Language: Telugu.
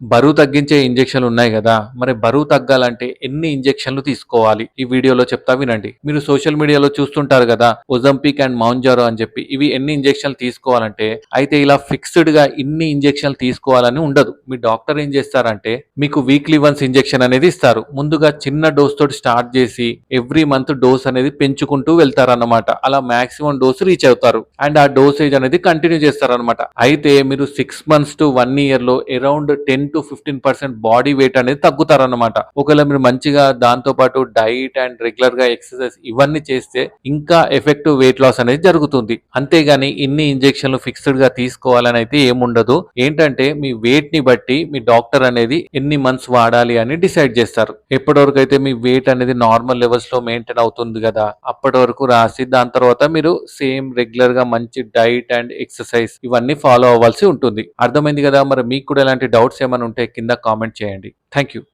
బరువు తగ్గించే ఇంజెక్షన్లు ఉన్నాయి గదా! మరి బరువు తగ్గాలంటే ఎన్ని ఇంజెక్షన్లు తీసుకోవాలి? ఈ వీడియోలో చెప్తా వినండి. మీరు సోషల్ మీడియాలో చూస్తుంటారు గదా! ఒజంపిక్ అండ్ మౌంజారో అని చెప్పి. ఇవి ఎన్ని ఇంజెక్షన్లు తీసుకోవాలంటే, అయితే ఇలా ఫిక్స్‌డ్‌గా ఇన్ని ఇంజెక్షన్లు తీసుకోవాలని ఉండదు. మీ డాక్టర్ ఏం చేస్తారంటే, మీకు వీక్లీ వన్స్ ఇంజెక్షన్ అనేది ఇస్తారు. ముందుగా చిన్న డోస్ తోటి స్టార్ట్ చేసి, ఎవ్రీ మంత్ డోస్ అనేది పెంచుకుంటూ వెళ్తారన్నమాట. అలా మాక్సిమం డోస్ రీచ్ అవుతారు. అండ్ ఆ డోసేజ్ అనేది కంటిన్యూ చేస్తారన్నమాట. అయితే మీరు 6 మంత్స్ టు 1 ఇయర్‌లో అరౌండ్ 10-15% బాడీ వెయిట్ అనేది తగ్గుతారన్నమాట. ఒకవేళ మీరు మంచిగా దాంతో పాటు డైట్ అండ్ రెగ్యులర్‌గా ఎక్సర్సైజ్ ఇవన్నీ చేస్తే ఇంకా ఎఫెక్టివ్ వెయిట్ లాస్ అనేది జరుగుతుంది. అంతేగాని ఇన్ని ఇంజెక్షన్లు ఫిక్స్‌డ్‌గా తీసుకోవాలని అయితే ఏముండదు. ఏంటంటే మీ వెయిట్‌ని బట్టి మీ డాక్టర్ అనేది ఎన్ని మంత్స్ వాడాలి అని డిసైడ్ చేస్తారు. ఎప్పటివరకు అయితే మీ వెయిట్ అనేది నార్మల్ లెవెల్స్‌లో మెయింటైన్ అవుతుంది గదా! అప్పటి వరకు రాసి దాని తర్వాత మీరు సేమ్ రెగ్యులర్‌గా మంచి డైట్ అండ్ ఎక్సర్సైజ్ ఇవన్నీ ఫాలో అవ్వాల్సి ఉంటుంది. అర్థమైంది గదా! మరి మీకు కూడా ఇలాంటి డౌట్స్ ఏమైనా ఉంటే కింద కామెంట్ చేయండి. Thank you.